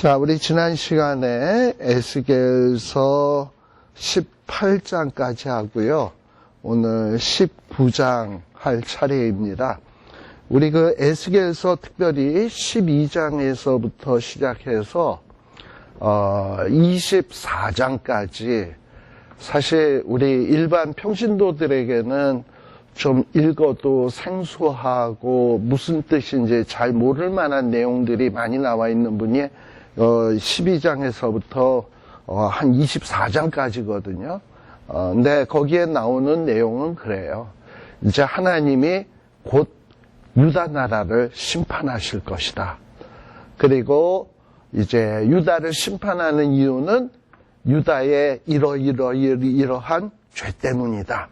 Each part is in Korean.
자, 우리 지난 시간에 에스겔서 18장까지 하고요. 오늘 19장 할 차례입니다. 우리 그 에스겔서 특별히 12장에서부터 시작해서 24장까지 사실 우리 일반 평신도들에게는 좀 읽어도 생소하고 무슨 뜻인지 잘 모를 만한 내용들이 많이 나와 있는 분이 12장에서부터 한 24장까지거든요. 근데 거기에 나오는 내용은 그래요. 이제 하나님이 곧 유다 나라를 심판하실 것이다. 그리고 이제 유다를 심판하는 이유는 유다의 이러한 죄 때문이다.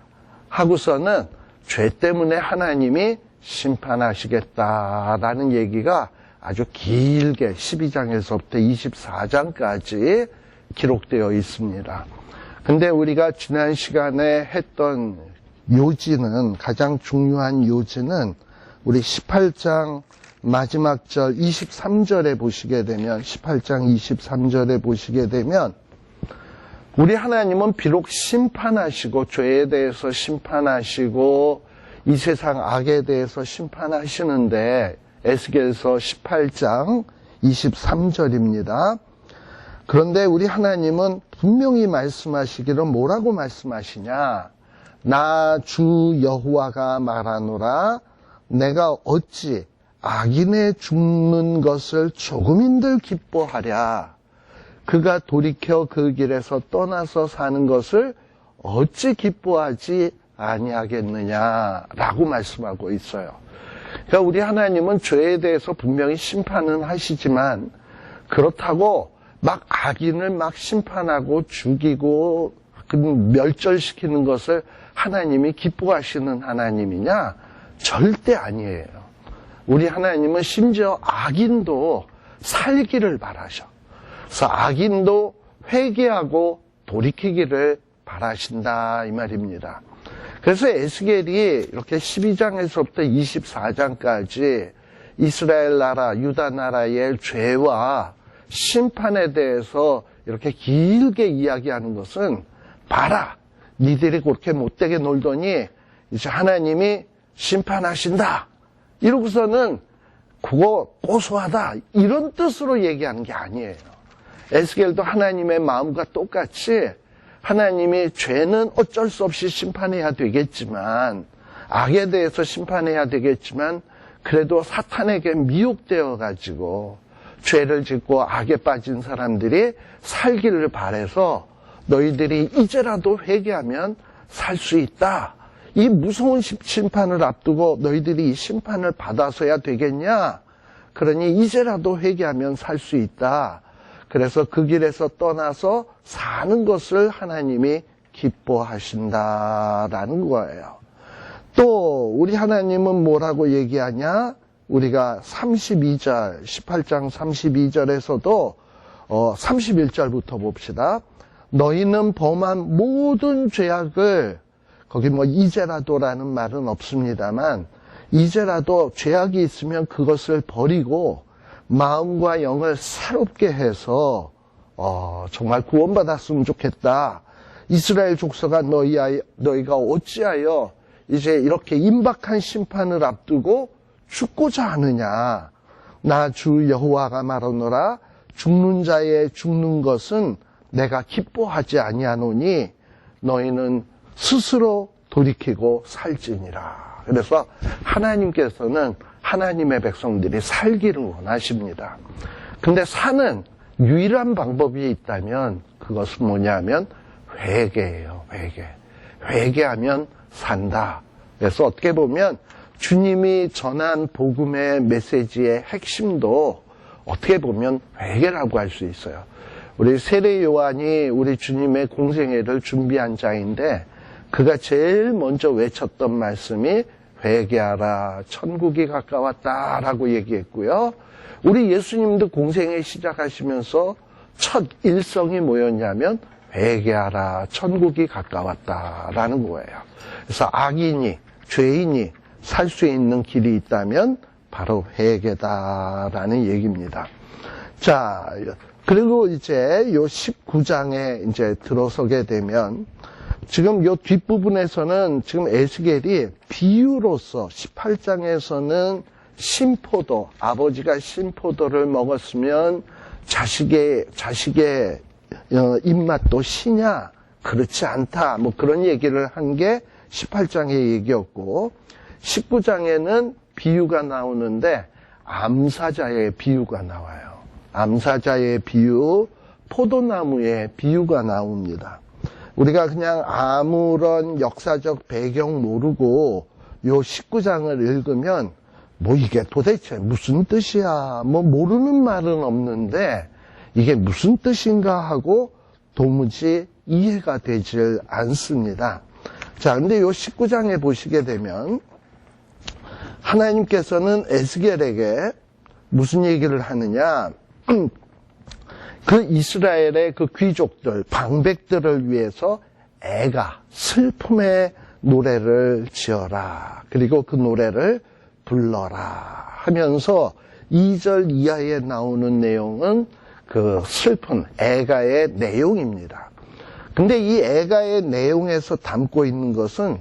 하고서는 죄 때문에 하나님이 심판하시겠다라는 얘기가 아주 길게 12장에서부터 24장까지 기록되어 있습니다. 근데 우리가 지난 시간에 했던 요지는, 가장 중요한 요지는 우리 18장 마지막 절 23절에 보시게 되면, 18장 23절에 보시게 되면 우리 하나님은 비록 심판하시고 죄에 대해서 심판하시고 이 세상 악에 대해서 심판하시는데, 에스겔서 18장 23절입니다. 그런데 우리 하나님은 분명히 말씀하시기를 뭐라고 말씀하시냐? 나 주 여호와가 말하노라, 내가 어찌 악인의 죽는 것을 조금인들 기뻐하랴. 그가 돌이켜 그 길에서 떠나서 사는 것을 어찌 기뻐하지 아니하겠느냐라고 말씀하고 있어요. 그러니까 우리 하나님은 죄에 대해서 분명히 심판은 하시지만, 그렇다고 막 악인을 막 심판하고 죽이고 멸절시키는 것을 하나님이 기뻐하시는 하나님이냐? 절대 아니에요. 우리 하나님은 심지어 악인도 살기를 바라셔. 그래서 악인도 회개하고 돌이키기를 바라신다, 이 말입니다. 그래서 에스겔이 이렇게 12장에서부터 24장까지 이스라엘 나라, 유다 나라의 죄와 심판에 대해서 이렇게 길게 이야기하는 것은, 봐라, 니들이 그렇게 못되게 놀더니 이제 하나님이 심판하신다, 이러고서는 그거 고소하다, 이런 뜻으로 얘기하는 게 아니에요. 에스겔도 하나님의 마음과 똑같이 하나님이 죄는 어쩔 수 없이 심판해야 되겠지만, 악에 대해서 심판해야 되겠지만, 그래도 사탄에게 미혹되어 가지고 죄를 짓고 악에 빠진 사람들이 살기를 바라서 너희들이 이제라도 회개하면 살 수 있다. 이 무서운 심판을 앞두고 너희들이 이 심판을 받아서야 되겠냐? 그러니 이제라도 회개하면 살 수 있다. 그래서 그 길에서 떠나서 사는 것을 하나님이 기뻐하신다라는 거예요. 또 우리 하나님은 뭐라고 얘기하냐? 우리가 32절, 18장 32절에서도 31절부터 봅시다. 너희는 범한 모든 죄악을, 거기 뭐 이제라도라는 말은 없습니다만, 이제라도 죄악이 있으면 그것을 버리고 마음과 영을 새롭게 해서 정말 구원받았으면 좋겠다. 이스라엘 족속아, 너희가 어찌하여 이제 이렇게 임박한 심판을 앞두고 죽고자 하느냐? 나 주 여호와가 말하노라, 죽는 자의 죽는 것은 내가 기뻐하지 아니하노니 너희는 스스로 돌이키고 살지니라. 그래서 하나님께서는 하나님의 백성들이 살기를 원하십니다. 근데 사는 유일한 방법이 있다면 그것은 뭐냐면 회개예요. 회개하면 산다. 그래서 어떻게 보면 주님이 전한 복음의 메시지의 핵심도 어떻게 보면 회개라고 할 수 있어요. 우리 세례 요한이 우리 주님의 공생애를 준비한 자인데, 그가 제일 먼저 외쳤던 말씀이 회개하라, 천국이 가까웠다라고 얘기했고요. 우리 예수님도 공생애 시작하시면서 첫 일성이 뭐였냐면 회개하라, 천국이 가까웠다라는 거예요. 그래서 악인이, 죄인이 살 수 있는 길이 있다면 바로 회개다라는 얘기입니다. 자, 그리고 이제 요 19장에 이제 들어서게 되면 지금 요 뒷부분에서는 지금 에스겔이 비유로서 18장에서는 신포도, 아버지가 신포도를 먹었으면 자식의 입맛도 시냐? 그렇지 않다. 뭐 그런 얘기를 한 게 18장의 얘기였고, 19장에는 비유가 나오는데 암사자의 비유가 나와요. 암사자의 비유, 포도나무의 비유가 나옵니다. 우리가 그냥 아무런 역사적 배경 모르고 요 19장을 읽으면 뭐 이게 도대체 무슨 뜻이야? 뭐 모르는 말은 없는데 이게 무슨 뜻인가 하고 도무지 이해가 되질 않습니다. 자, 근데 요 19장에 보시게 되면 하나님께서는 에스겔에게 무슨 얘기를 하느냐? 그 이스라엘의 그 귀족들, 방백들을 위해서 애가 슬픔의 노래를 지어라. 그리고 그 노래를 불러라 하면서 2절 이하에 나오는 내용은 그 슬픈 애가의 내용입니다. 근데 이 애가의 내용에서 담고 있는 것은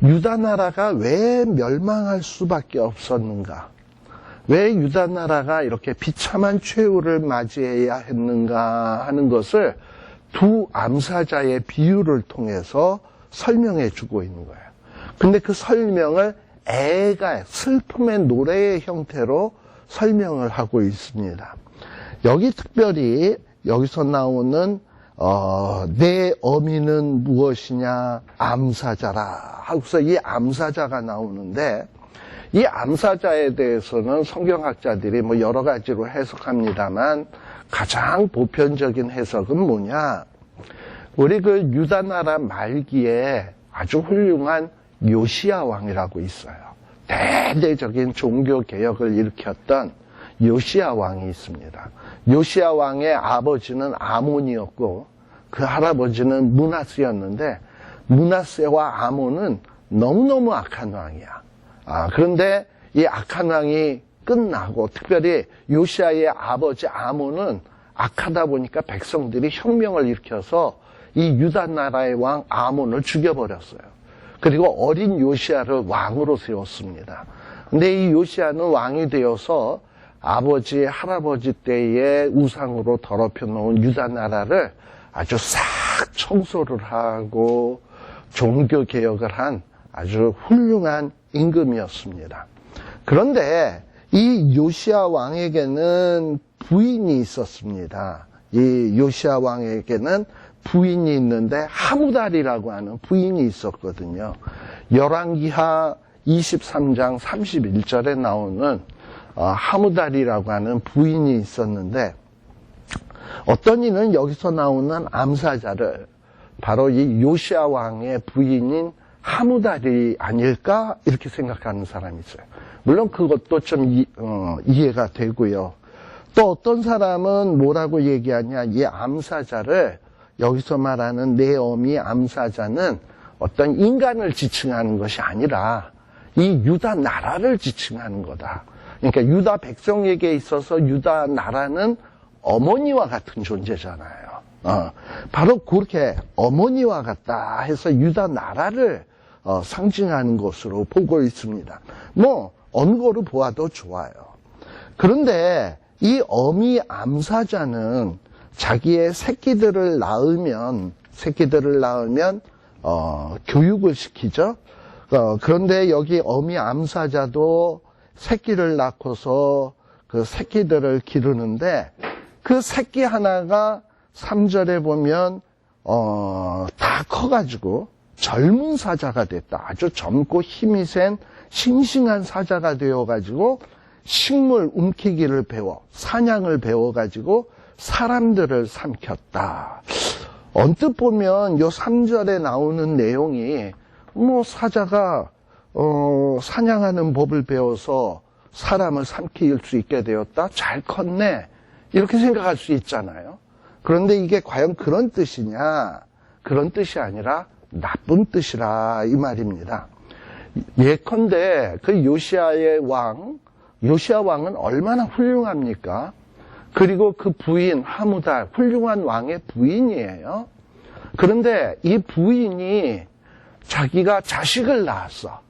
유다 나라가 왜 멸망할 수밖에 없었는가? 왜 유다 나라가 이렇게 비참한 최후를 맞이해야 했는가 하는 것을 두 암사자의 비유를 통해서 설명해 주고 있는 거예요. 근데 그 설명을 애가 슬픔의 노래의 형태로 설명을 하고 있습니다. 여기 특별히 여기서 나오는 내 어미는 무엇이냐? 암사자라 하고서 이 암사자가 나오는데 이 암사자에 대해서는 성경학자들이 뭐 여러 가지로 해석합니다만 가장 보편적인 해석은 뭐냐? 우리 그 유다 나라 말기에 아주 훌륭한 요시야 왕이라고 있어요. 대대적인 종교 개혁을 일으켰던 요시야 왕이 있습니다. 요시야 왕의 아버지는 아몬이었고 그 할아버지는 므낫세였는데 므낫세와 아몬은 너무너무 악한 왕이야. 그런데 이 악한 왕이 끝나고 특별히 요시야의 아버지 아몬은 악하다 보니까 백성들이 혁명을 일으켜서 이 유다 나라의 왕 아몬을 죽여버렸어요. 그리고 어린 요시야를 왕으로 세웠습니다. 근데 이 요시야는 왕이 되어서 아버지, 할아버지 때의 우상으로 더럽혀 놓은 유다 나라를 아주 싹 청소를 하고 종교 개혁을 한 아주 훌륭한 임금이었습니다. 그런데 이 요시야 왕에게는 부인이 있었습니다. 이 요시야 왕에게는 부인이 있는데 하무달이라고 하는 부인이 있었거든요. 열왕기하 23장 31절에 나오는 하무달이라고 하는 부인이 있었는데 어떤 이는 여기서 나오는 암사자를 바로 이 요시야 왕의 부인인 하무달이 아닐까 이렇게 생각하는 사람이 있어요. 물론 그것도 좀 이해가 되고요. 또 어떤 사람은 뭐라고 얘기하냐, 이 암사자를 여기서 말하는 내 어미 암사자는 어떤 인간을 지칭하는 것이 아니라 이 유다 나라를 지칭하는 거다. 그러니까 유다 백성에게 있어서 유다 나라는 어머니와 같은 존재잖아요. 바로 그렇게 어머니와 같다 해서 유다 나라를 상징하는 것으로 보고 있습니다. 뭐 어느 거로 보아도 좋아요. 그런데 이 어미 암사자는 자기의 새끼들을 낳으면 교육을 시키죠. 그런데 여기 어미 암사자도 새끼를 낳고서 그 새끼들을 기르는데 그 새끼 하나가 3절에 보면 다 커가지고 젊은 사자가 됐다. 아주 젊고 힘이 센 싱싱한 사자가 되어가지고 식물 움키기를 배워 사냥을 배워가지고 사람들을 삼켰다. 언뜻 보면 요 3절에 나오는 내용이 뭐 사자가 사냥하는 법을 배워서 사람을 삼킬 수 있게 되었다. 잘 컸네. 이렇게 생각할 수 있잖아요. 그런데 이게 과연 그런 뜻이냐? 그런 뜻이 아니라 나쁜 뜻이라 이 말입니다. 예컨대 그 요시야 왕은 얼마나 훌륭합니까? 그리고 그 부인 하무달, 훌륭한 왕의 부인이에요. 그런데 이 부인이 자기가 자식을 낳았어.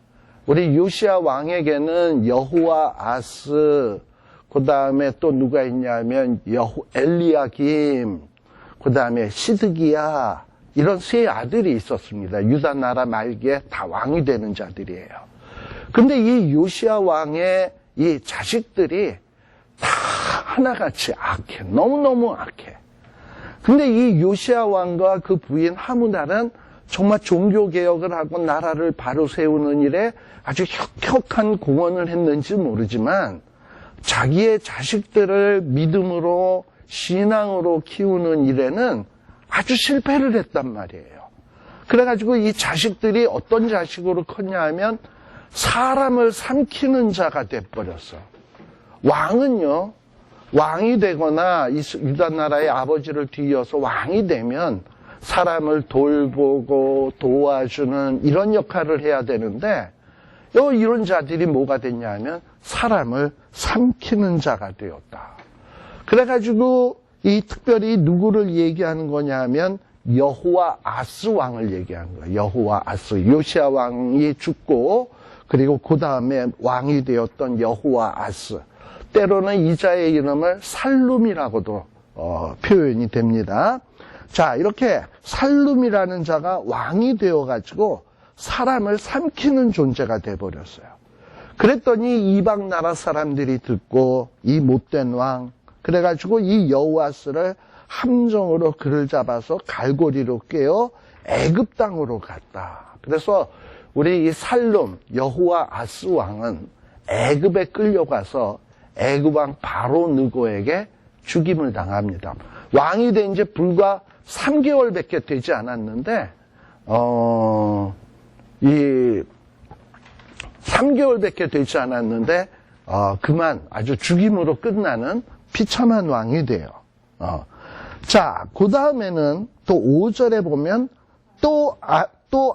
우리 요시야 왕에게는 여호와아스, 그 다음에 또 누가 있냐면 엘리야김, 그 다음에 시드기야, 이런 세 아들이 있었습니다. 유다 나라 말기에 다 왕이 되는 자들이에요. 근데 이 요시야 왕의 이 자식들이 다 하나같이 악해. 너무너무 악해. 근데 이 요시야 왕과 그 부인 하무달은 정말 종교개혁을 하고 나라를 바로 세우는 일에 아주 혁혁한 공헌을 했는지 모르지만 자기의 자식들을 믿음으로 신앙으로 키우는 일에는 아주 실패를 했단 말이에요. 그래가지고 이 자식들이 어떤 자식으로 컸냐 하면 사람을 삼키는 자가 돼버렸어. 왕은요, 왕이 되거나 유다 나라의 아버지를 뒤이어서 왕이 되면 사람을 돌보고 도와주는 이런 역할을 해야 되는데 이런 자들이 뭐가 됐냐 하면 사람을 삼키는 자가 되었다. 그래가지고 이 특별히 누구를 얘기하는 거냐 하면 여호와아스 왕을 얘기하는 거예요. 여호와아스, 요시야 왕이 죽고 그리고 그 다음에 왕이 되었던 여호와아스. 때로는 이 자의 이름을 살룸이라고도 표현이 됩니다. 자, 이렇게 살룸이라는 자가 왕이 되어가지고 사람을 삼키는 존재가 돼버렸어요. 그랬더니 이방 나라 사람들이 듣고 이 못된 왕, 그래가지고 이 여호와스를 함정으로 그를 잡아서 갈고리로 꿰어 애굽 땅으로 갔다. 그래서 우리 이 살룸 여호와아스 왕은 애굽에 끌려가서 애굽 왕 바로 느고에게 죽임을 당합니다. 왕이 된 지 불과 3개월밖에 되지 않았는데, 3개월밖에 되지 않았는데, 그만 아주 죽임으로 끝나는 비참한 왕이 돼요. 자, 그 다음에는 또 5절에 보면 또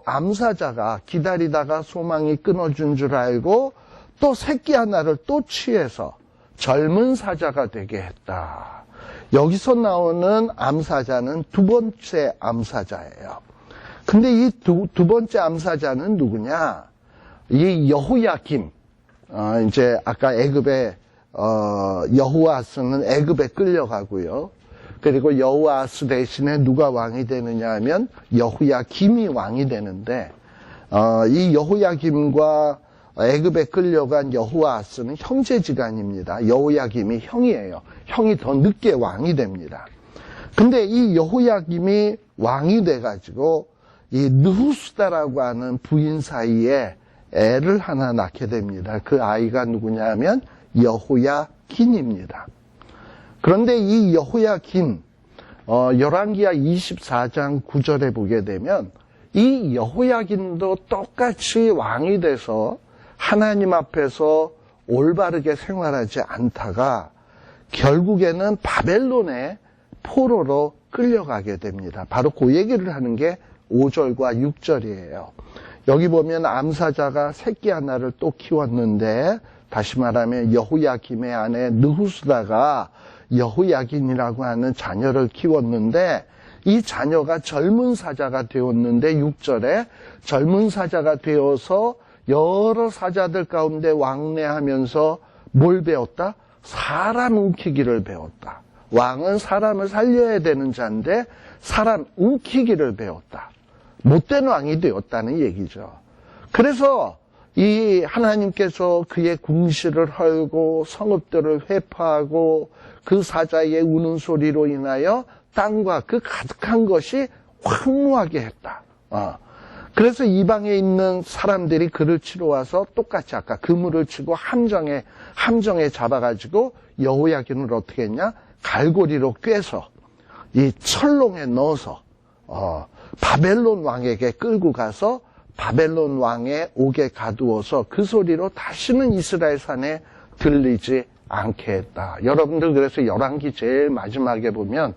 암사자가 기다리다가 소망이 끊어진 줄 알고 또 새끼 하나를 또 취해서 젊은 사자가 되게 했다. 여기서 나오는 암사자는 두 번째 암사자예요. 근데 이 두 번째 암사자는 누구냐? 이 여호야김, 이제 아까 애굽에 여호와스는 애굽에 끌려가고요. 그리고 여호와스 대신에 누가 왕이 되느냐 하면 여호야김이 왕이 되는데 이 여호야김과 애굽에 끌려간 여호와스는 형제지간입니다. 여호야김이 형이에요. 형이 더 늦게 왕이 됩니다. 근데 이 여호야김이 왕이 돼가지고 이 느후스다라고 하는 부인 사이에 애를 하나 낳게 됩니다. 그 아이가 누구냐 하면 여호야긴입니다. 그런데 이 여호야긴, 열왕기하 24장 9절에 보게 되면 이 여호야긴도 똑같이 왕이 돼서 하나님 앞에서 올바르게 생활하지 않다가 결국에는 바벨론의 포로로 끌려가게 됩니다. 바로 그 얘기를 하는 게 5절과 6절이에요. 여기 보면 암사자가 새끼 하나를 또 키웠는데 다시 말하면 여호야김의 아내 느후스다가 여호야긴이라고 하는 자녀를 키웠는데 이 자녀가 젊은 사자가 되었는데 6절에 젊은 사자가 되어서 여러 사자들 가운데 왕래하면서 뭘 배웠다? 사람 움키기를 배웠다. 왕은 사람을 살려야 되는 자인데 사람 움키기를 배웠다. 못된 왕이 되었다는 얘기죠. 그래서 이 하나님께서 그의 궁시를 헐고 성읍들을 회파하고 그 사자의 우는 소리로 인하여 땅과 그 가득한 것이 황무하게 했다. 그래서 이방에 있는 사람들이 그를 치러 와서 똑같이 아까 그물을 치고 함정에 잡아가지고 여호야긴을 어떻게 했냐? 갈고리로 꿰서 이 철롱에 넣어서 바벨론 왕에게 끌고 가서 바벨론 왕의 옥에 가두어서 그 소리로 다시는 이스라엘 산에 들리지 않게 했다. 여러분들 그래서 열왕기 제일 마지막에 보면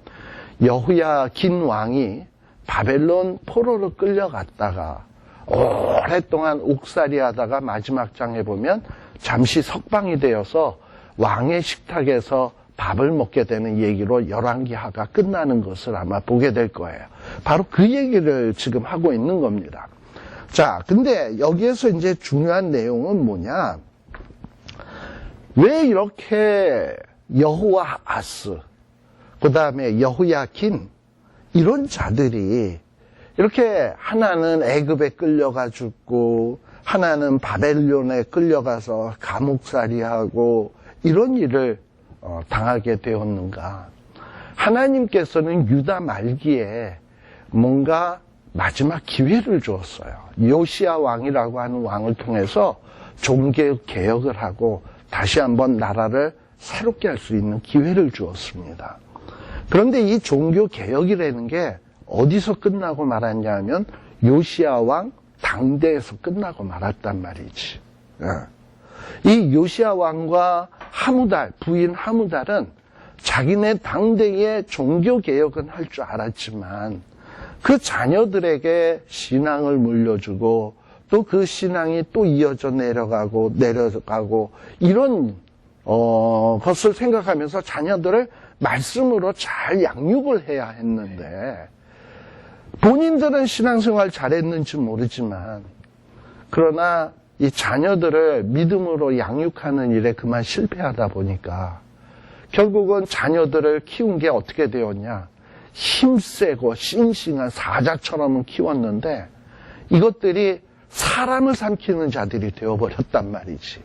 여호야긴 왕이 바벨론 포로로 끌려갔다가 오랫동안 옥살이 하다가 마지막 장에 보면 잠시 석방이 되어서 왕의 식탁에서 밥을 먹게 되는 얘기로 열왕기하가 끝나는 것을 아마 보게 될 거예요. 바로 그 얘기를 지금 하고 있는 겁니다. 자, 근데 여기에서 이제 중요한 내용은 뭐냐? 왜 이렇게 여호와하스, 그 다음에 여호야킨, 이런 자들이 이렇게 하나는 애굽에 끌려가 죽고 하나는 바벨론에 끌려가서 감옥살이하고 이런 일을 당하게 되었는가? 하나님께서는 유다 말기에 뭔가 마지막 기회를 주었어요. 요시야 왕이라고 하는 왕을 통해서 종교 개혁을 하고 다시 한번 나라를 새롭게 할 수 있는 기회를 주었습니다. 그런데 이 종교 개혁이라는 게 어디서 끝나고 말았냐 면 요시야 왕 당대에서 끝나고 말았단 말이지. 이 요시야 왕과 하무달, 부인 하무달은 자기네 당대의 종교 개혁은 할 줄 알았지만 그 자녀들에게 신앙을 물려주고 또 그 신앙이 또 이어져 내려가고 이런 것을 생각하면서 자녀들을 말씀으로 잘 양육을 해야 했는데 본인들은 신앙생활 잘했는지 모르지만 그러나 이 자녀들을 믿음으로 양육하는 일에 그만 실패하다 보니까 결국은 자녀들을 키운 게 어떻게 되었냐? 힘세고 싱싱한 사자처럼은 키웠는데 이것들이 사람을 삼키는 자들이 되어버렸단 말이지.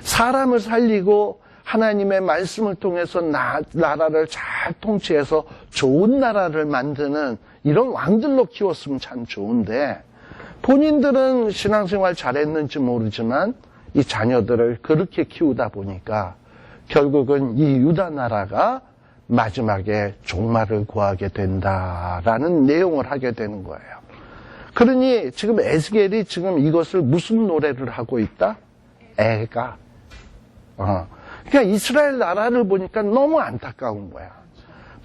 사람을 살리고 하나님의 말씀을 통해서 나라를 잘 통치해서 좋은 나라를 만드는 이런 왕들로 키웠으면 참 좋은데 본인들은 신앙생활 잘했는지 모르지만 이 자녀들을 그렇게 키우다 보니까 결국은 이 유다 나라가 마지막에 종말을 구하게 된다라는 내용을 하게 되는 거예요. 그러니 지금 에스겔이 지금 이것을 무슨 노래를 하고 있다? 애가. 그러니까 이스라엘 나라를 보니까 너무 안타까운 거야.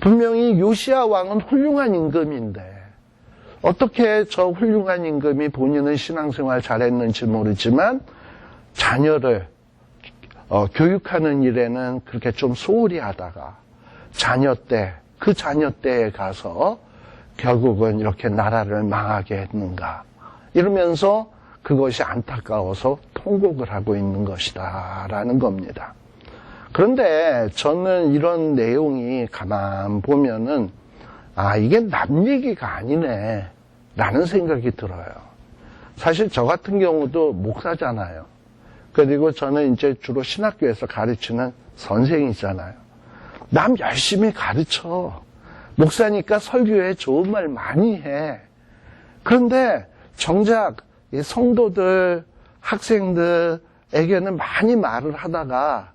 분명히 요시야 왕은 훌륭한 임금인데 어떻게 저 훌륭한 임금이 본인은 신앙생활 잘했는지 모르지만 자녀를 교육하는 일에는 그렇게 좀 소홀히 하다가 그 자녀 때에 가서 결국은 이렇게 나라를 망하게 했는가 이러면서 그것이 안타까워서 통곡을 하고 있는 것이다 라는 겁니다. 그런데 저는 이런 내용이 가만 보면은 이게 남 얘기가 아니네 라는 생각이 들어요. 사실 저 같은 경우도 목사잖아요. 그리고 저는 이제 주로 신학교에서 가르치는 선생이잖아요. 남 열심히 가르쳐. 목사니까 설교에 좋은 말 많이 해. 그런데 정작 이 성도들, 학생들에게는 많이 말을 하다가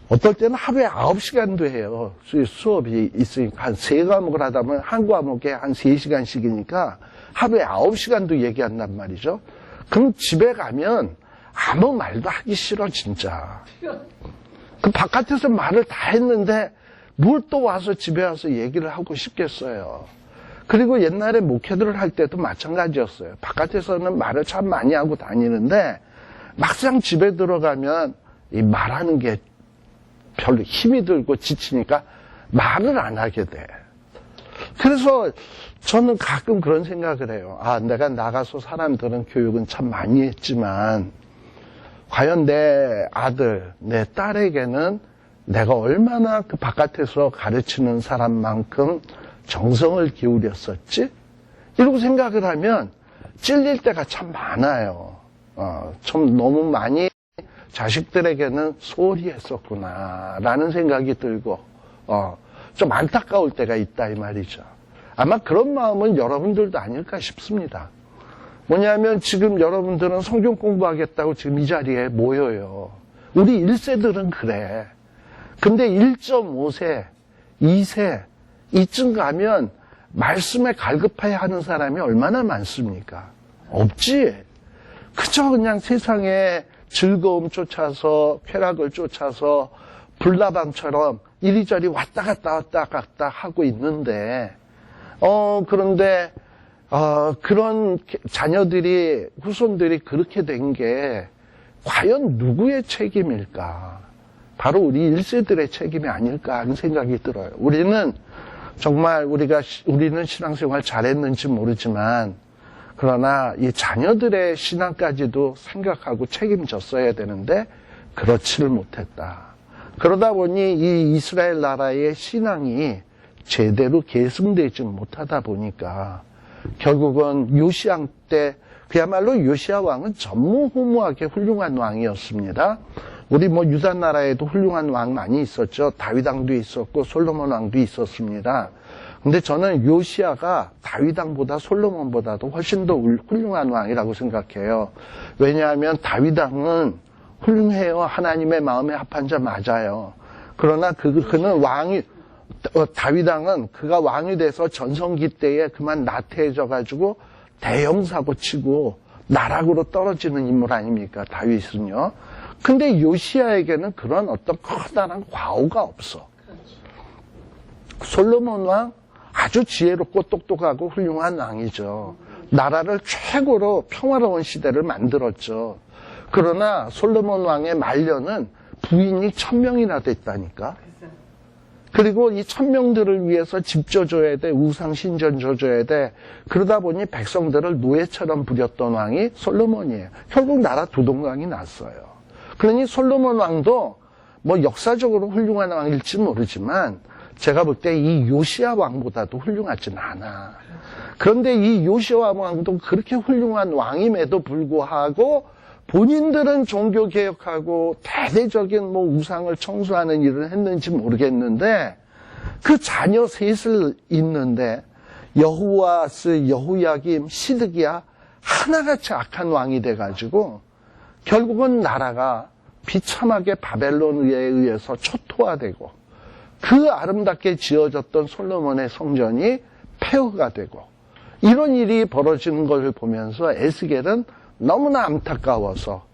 어떨 때는 하루에 9시간도 해요. 수업이 있으니까 한 3과목을 하다 보면 한 과목에 한 3시간씩이니까 하루에 9시간도 얘기한단 말이죠. 그럼 집에 가면 아무 말도 하기 싫어 진짜. 그 바깥에서 말을 다 했는데 뭘 또 와서 집에 와서 얘기를 하고 싶겠어요. 그리고 옛날에 목회들을 할 때도 마찬가지였어요. 바깥에서는 말을 참 많이 하고 다니는데 막상 집에 들어가면 이 말하는 게 별로 힘이 들고 지치니까 말을 안 하게 돼. 그래서 저는 가끔 그런 생각을 해요. 내가 나가서 사람들은 교육은 참 많이 했지만 과연 내 아들, 내 딸에게는 내가 얼마나 그 바깥에서 가르치는 사람만큼 정성을 기울였었지? 이러고 생각을 하면 찔릴 때가 참 많아요. 좀 너무 많이 자식들에게는 소홀히 했었구나 라는 생각이 들고 좀 안타까울 때가 있다 이 말이죠. 아마 그런 마음은 여러분들도 아닐까 싶습니다. 뭐냐면 지금 여러분들은 성경 공부하겠다고 지금 이 자리에 모여요. 우리 1세들은 그래. 근데 1.5세, 2세 이쯤 가면 말씀에 갈급해야 하는 사람이 얼마나 많습니까? 없지. 그저 그냥 세상에 즐거움 쫓아서 쾌락을 쫓아서 불나방처럼 이리저리 왔다 갔다 하고 있는데 그런데 그런 자녀들이 후손들이 그렇게 된 게 과연 누구의 책임일까? 바로 우리 1세들의 책임이 아닐까 하는 생각이 들어요. 우리는 정말 우리는 신앙생활 잘했는지 모르지만, 그러나 이 자녀들의 신앙까지도 생각하고 책임졌어야 되는데, 그렇지를 못했다. 그러다 보니 이 이스라엘 나라의 신앙이 제대로 계승되지 못하다 보니까, 결국은 요시야 때, 그야말로 요시야 왕은 전무후무하게 훌륭한 왕이었습니다. 우리 유다 나라에도 훌륭한 왕 많이 있었죠. 다윗 왕도 있었고 솔로몬 왕도 있었습니다. 근데 저는 요시야가 다윗 왕보다 솔로몬보다도 훨씬 더 훌륭한 왕이라고 생각해요. 왜냐하면 다윗 왕은 훌륭해요. 하나님의 마음에 합한 자 맞아요. 그러나 그는 다윗 왕은 그가 왕이 돼서 전성기 때에 그만 나태해져가지고 대형 사고 치고 나락으로 떨어지는 인물 아닙니까? 다윗은요. 근데 요시야에게는 그런 어떤 커다란 과오가 없어. 솔로몬 왕 아주 지혜롭고 똑똑하고 훌륭한 왕이죠. 나라를 최고로 평화로운 시대를 만들었죠. 그러나 솔로몬 왕의 말년은 부인이 1000명이나 됐다니까. 그리고 이 1000명들을 위해서 집 져줘야 돼, 우상 신전 져줘야 돼. 그러다 보니 백성들을 노예처럼 부렸던 왕이 솔로몬이에요. 결국 나라 두동강이 났어요. 그러니 솔로몬 왕도 역사적으로 훌륭한 왕일지 모르지만 제가 볼 때 이 요시야 왕보다도 훌륭하진 않아. 그런데 이 요시야 왕도 그렇게 훌륭한 왕임에도 불구하고 본인들은 종교개혁하고 대대적인 우상을 청소하는 일을 했는지 모르겠는데 그 자녀 셋을 있는데 여호아스, 여호야김, 시드기야 하나같이 악한 왕이 돼가지고 결국은 나라가 비참하게 바벨론에 의해서 초토화되고 그 아름답게 지어졌던 솔로몬의 성전이 폐허가 되고 이런 일이 벌어지는 것을 보면서 에스겔은 너무나 안타까워서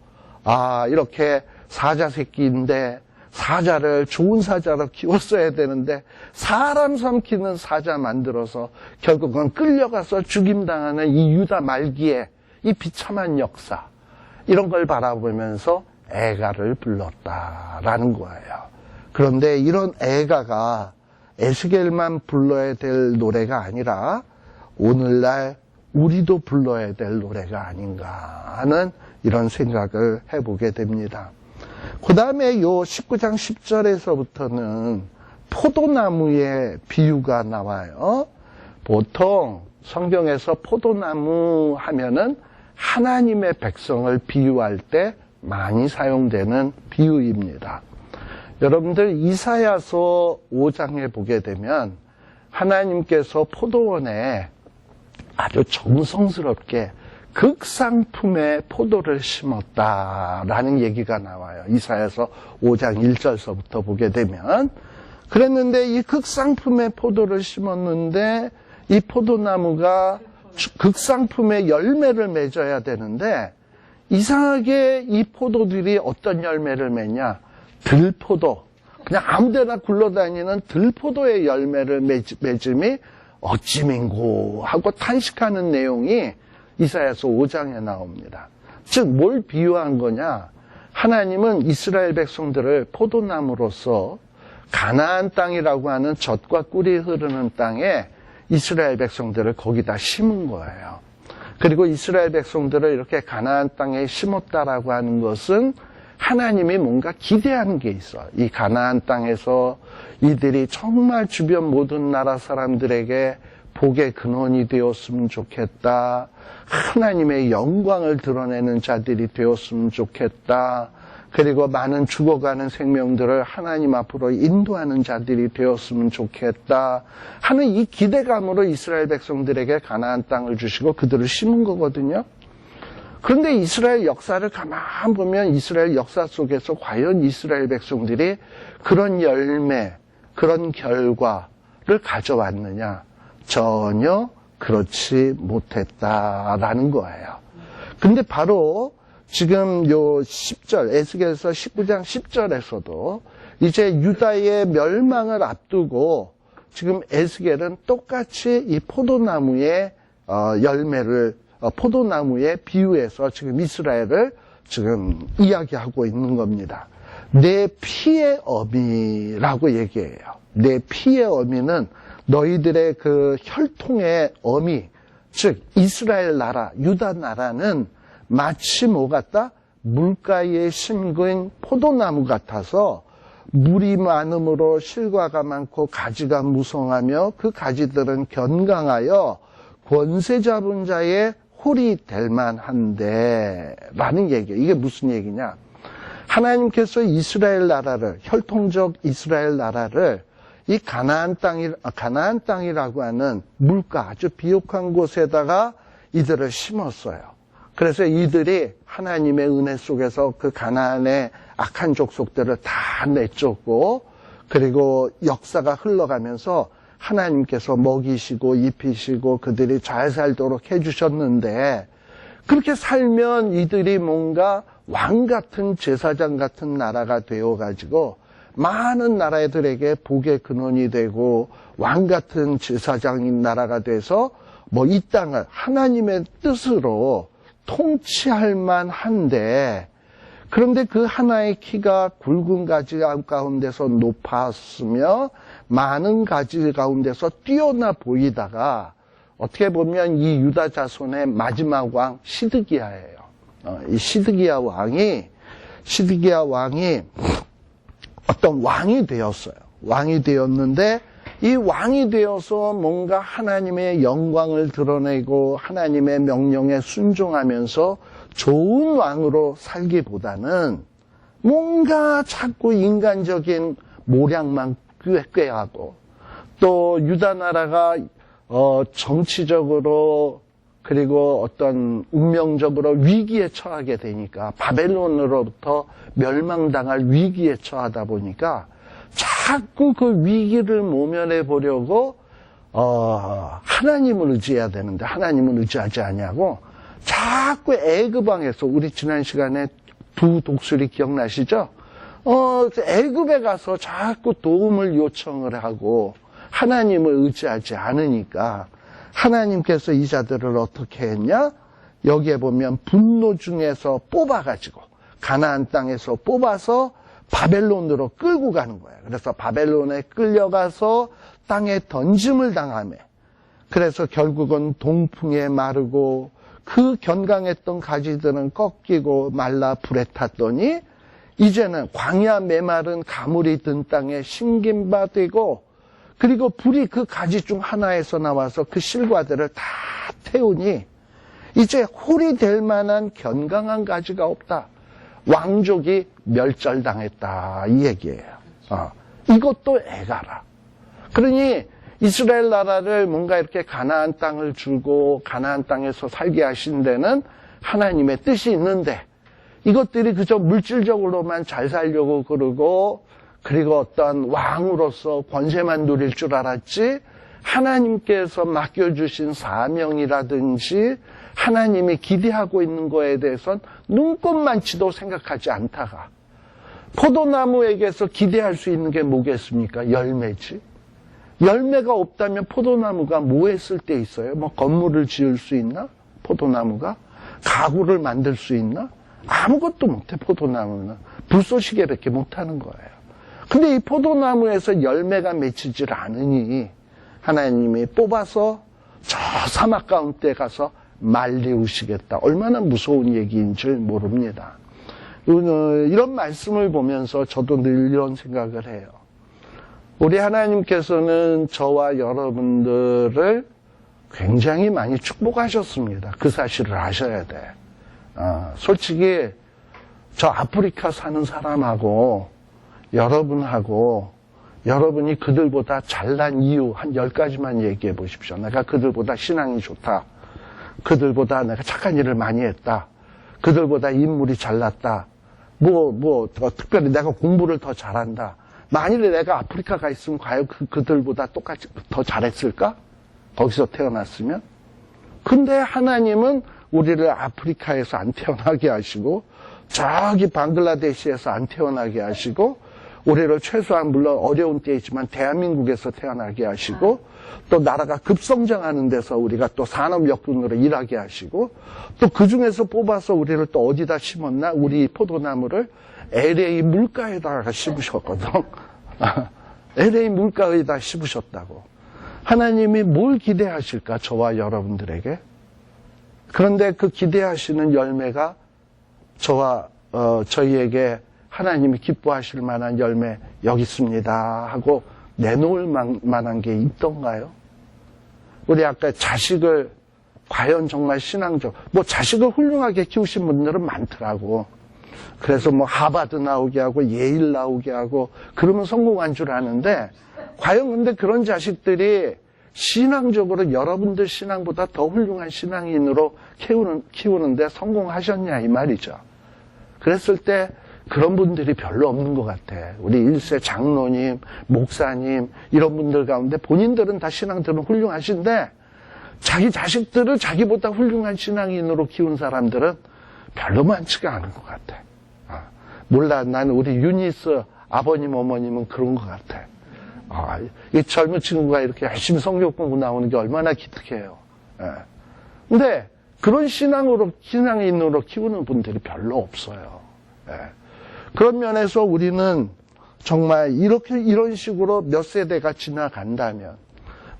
이렇게 사자 새끼인데 사자를 좋은 사자로 키웠어야 되는데 사람 삼키는 사자 만들어서 결국은 끌려가서 죽임당하는 이 유다 말기의 이 비참한 역사 이런 걸 바라보면서 애가를 불렀다라는 거예요. 그런데 이런 애가가 에스겔만 불러야 될 노래가 아니라 오늘날 우리도 불러야 될 노래가 아닌가 하는 이런 생각을 해보게 됩니다. 그 다음에 요 19장 10절에서부터는 포도나무의 비유가 나와요. 보통 성경에서 포도나무 하면은 하나님의 백성을 비유할 때 많이 사용되는 비유입니다. 여러분들 이사야서 5장에 보게 되면 하나님께서 포도원에 아주 정성스럽게 극상품의 포도를 심었다라는 얘기가 나와요. 이사야서 5장 1절서부터 보게 되면 그랬는데 이 극상품의 포도를 심었는데 이 포도나무가 극상품의 열매를 맺어야 되는데 이상하게 이 포도들이 어떤 열매를 맺냐? 들포도. 그냥 아무데나 굴러다니는 들포도의 열매를 맺음이 어찌민고 하고 탄식하는 내용이 이사야서 5장에 나옵니다. 즉 뭘 비유한 거냐? 하나님은 이스라엘 백성들을 포도나무로서 가나안 땅이라고 하는 젖과 꿀이 흐르는 땅에 이스라엘 백성들을 거기다 심은 거예요. 그리고 이스라엘 백성들을 이렇게 가나안 땅에 심었다라고 하는 것은 하나님이 뭔가 기대하는 게 있어. 이 가나안 땅에서 이들이 정말 주변 모든 나라 사람들에게 복의 근원이 되었으면 좋겠다. 하나님의 영광을 드러내는 자들이 되었으면 좋겠다. 그리고 많은 죽어가는 생명들을 하나님 앞으로 인도하는 자들이 되었으면 좋겠다 하는 이 기대감으로 이스라엘 백성들에게 가나안 땅을 주시고 그들을 심은 거거든요. 그런데 이스라엘 역사를 가만 보면 이스라엘 역사 속에서 과연 이스라엘 백성들이 그런 열매, 그런 결과를 가져왔느냐? 전혀 그렇지 못했다라는 거예요. 근데 바로 지금 요 10절, 에스겔서 19장 10절에서도 이제 유다의 멸망을 앞두고 지금 에스겔은 똑같이 이 포도나무의 포도나무의 비유해서 지금 이스라엘을 지금 이야기하고 있는 겁니다. 내 피의 어미라고 얘기해요. 내 피의 어미는 너희들의 그 혈통의 어미, 즉 이스라엘 나라, 유다 나라는 마치 뭐 같다? 물가에 심긴 포도나무 같아서 물이 많음으로 실과가 많고 가지가 무성하며 그 가지들은 견강하여 권세 잡은 자의 홀이 될 만한데 라는 얘기예요. 이게 무슨 얘기냐? 하나님께서 이스라엘 나라를, 혈통적 이스라엘 나라를 이 가나안 땅이라고 하는 물가, 아주 비옥한 곳에다가 이들을 심었어요. 그래서 이들이 하나님의 은혜 속에서 그 가나안의 악한 족속들을 다 내쫓고, 그리고 역사가 흘러가면서 하나님께서 먹이시고 입히시고 그들이 잘 살도록 해주셨는데, 그렇게 살면 이들이 뭔가 왕 같은 제사장 같은 나라가 되어가지고 많은 나라들에게 복의 근원이 되고 왕 같은 제사장인 나라가 돼서 뭐 이 땅을 하나님의 뜻으로 통치할 만한데, 그런데 그 하나의 키가 굵은 가지 가운데서 높았으며 많은 가지 가운데서 뛰어나 보이다가 어떻게 보면 이 유다 자손의 마지막 왕 시드기야예요. 이 시드기야 왕이 어떤 왕이 되었어요. 왕이 되었는데 이 왕이 되어서 뭔가 하나님의 영광을 드러내고 하나님의 명령에 순종하면서 좋은 왕으로 살기보다는 뭔가 자꾸 인간적인 모략만 꾀하고, 또 유다 나라가 정치적으로 그리고 어떤 운명적으로 위기에 처하게 되니까, 바벨론으로부터 멸망당할 위기에 처하다 보니까 자꾸 그 위기를 모면해 보려고 하나님을 의지해야 되는데 하나님을 의지하지 않냐고 자꾸 애굽왕에서, 우리 지난 시간에 두 독수리 기억나시죠? 애굽에 가서 자꾸 도움을 요청을 하고 하나님을 의지하지 않으니까 하나님께서 이 자들을 어떻게 했냐? 여기에 보면 분노 중에서 뽑아가지고 가나안 땅에서 뽑아서 바벨론으로 끌고 가는 거예요. 그래서 바벨론에 끌려가서 땅에 던짐을 당하며, 그래서 결국은 동풍에 마르고 그 견강했던 가지들은 꺾이고 말라 불에 탔더니 이제는 광야 메마른 가물이 든 땅에 심긴 바 되고, 그리고 불이 그 가지 중 하나에서 나와서 그 실과들을 다 태우니 이제 홀이 될 만한 견강한 가지가 없다. 왕족이 멸절당했다, 이 얘기예요. 이것도 애가라. 그러니 이스라엘 나라를 뭔가 이렇게 가나안 땅을 주고 가나안 땅에서 살게 하신 데는 하나님의 뜻이 있는데, 이것들이 그저 물질적으로만 잘 살려고 그러고, 그리고 어떤 왕으로서 권세만 누릴 줄 알았지, 하나님께서 맡겨주신 사명이라든지 하나님이 기대하고 있는 거에 대해서는 눈꼽만치도 생각하지 않다가, 포도나무에게서 기대할 수 있는 게 뭐겠습니까? 열매지. 열매가 없다면 포도나무가 뭐 했을 때 있어요? 뭐 건물을 지을 수 있나? 포도나무가? 가구를 만들 수 있나? 아무것도 못해, 포도나무는. 불쏘시개밖에 못하는 거예요. 근데 이 포도나무에서 열매가 맺히질 않으니 하나님이 뽑아서 저 사막 가운데 가서 말리우시겠다. 얼마나 무서운 얘기인 줄 모릅니다. 이런 말씀을 보면서 저도 늘 이런 생각을 해요. 우리 하나님께서는 저와 여러분들을 굉장히 많이 축복하셨습니다. 그 사실을 아셔야 돼. 솔직히 저 아프리카 사는 사람하고 여러분하고, 여러분이 그들보다 잘난 이유 한 10가지만 얘기해 보십시오. 내가 그들보다 신앙이 좋다. 그들보다 내가 착한 일을 많이 했다. 그들보다 인물이 잘났다. 특별히 내가 공부를 더 잘한다. 만일에 내가 아프리카 가 있으면 과연 그들보다 똑같이 더 잘했을까? 거기서 태어났으면? 근데 하나님은 우리를 아프리카에서 안 태어나게 하시고, 저기 방글라데시에서 안 태어나게 하시고, 우리를 최소한 물론 어려운 때이지만 대한민국에서 태어나게 하시고, 또 나라가 급성장하는 데서 우리가 또 산업역군으로 일하게 하시고, 또 그 중에서 뽑아서 우리를 또 어디다 심었나? 우리 포도나무를 LA 물가에다가 씹으셨거든. LA 물가에다 씹으셨다고. 하나님이 뭘 기대하실까? 저와 여러분들에게. 그런데 그 기대하시는 열매가 저와 저희에게 하나님이 기뻐하실 만한 열매 여기 있습니다 하고 내놓을 만한 게 있던가요? 우리 아까 자식을 과연 정말 신앙적, 뭐 자식을 훌륭하게 키우신 분들은 많더라고. 그래서 뭐 하버드 나오게 하고 예일 나오게 하고 그러면 성공한 줄 아는데, 과연 근데 그런 자식들이 신앙적으로 여러분들 신앙보다 더 훌륭한 신앙인으로 키우는데 성공하셨냐 이 말이죠. 그랬을 때 그런 분들이 별로 없는 것 같아. 우리 1세 장로님, 목사님 이런 분들 가운데 본인들은 다 신앙들은 훌륭하신데 자기 자식들을 자기보다 훌륭한 신앙인으로 키운 사람들은 별로 많지가 않은 것 같아. 몰라, 나는 우리 유니스 아버님 어머님은 그런 것 같아. 이 젊은 친구가 이렇게 열심히 성경 공부 나오는 게 얼마나 기특해요. 근데 그런 신앙인으로 키우는 분들이 별로 없어요. 그런 면에서 우리는 정말 이런 식으로 몇 세대가 지나간다면,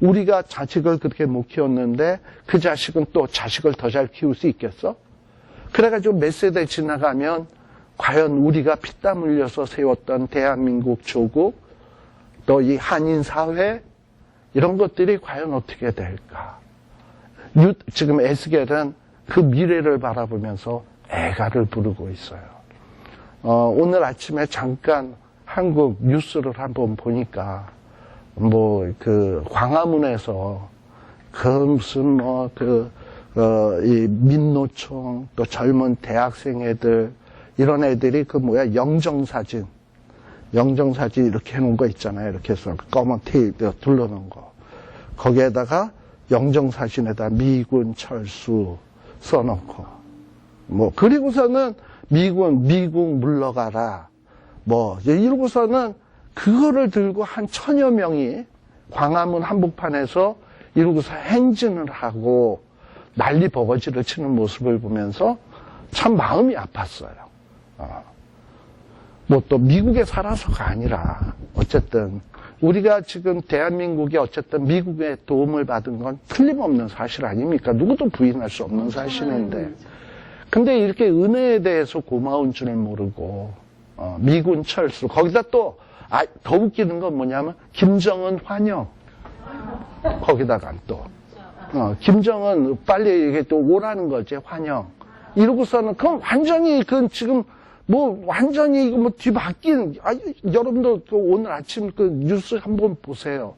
우리가 자식을 그렇게 못 키웠는데 그 자식은 또 자식을 더 잘 키울 수 있겠어? 그래가지고 몇 세대 지나가면 과연 우리가 피땀 흘려서 세웠던 대한민국 조국, 또 이 한인 사회, 이런 것들이 과연 어떻게 될까? 지금 에스겔은 그 미래를 바라보면서 애가를 부르고 있어요. 오늘 아침에 잠깐 한국 뉴스를 한번 보니까, 광화문에서, 이 민노총, 또 젊은 대학생 애들, 이런 애들이 영정사진 이렇게 해놓은 거 있잖아요. 이렇게 해서 검은 테이프 둘러놓은 거. 거기에다가 영정사진에다 미군 철수 써놓고, 그리고서는 미국 물러가라. 이러고서는 그거를 들고 한 1000여 명이 광화문 한복판에서 이러고서 행진을 하고 난리 버거지를 치는 모습을 보면서 참 마음이 아팠어요. 또 미국에 살아서가 아니라 어쨌든 우리가 지금 대한민국이 어쨌든 미국의 도움을 받은 건 틀림없는 사실 아닙니까? 누구도 부인할 수 없는 사실인데, 근데 이렇게 은혜에 대해서 고마운 줄을 모르고 미군 철수, 거기다 또 더 웃기는 건 뭐냐면 김정은 환영, 거기다가 또 김정은 빨리 이게 또 오라는 거지, 환영. 이러고서는 그건 완전히 지금 완전히 이거 뒤바뀐, 여러분도 오늘 아침 뉴스 한번 보세요.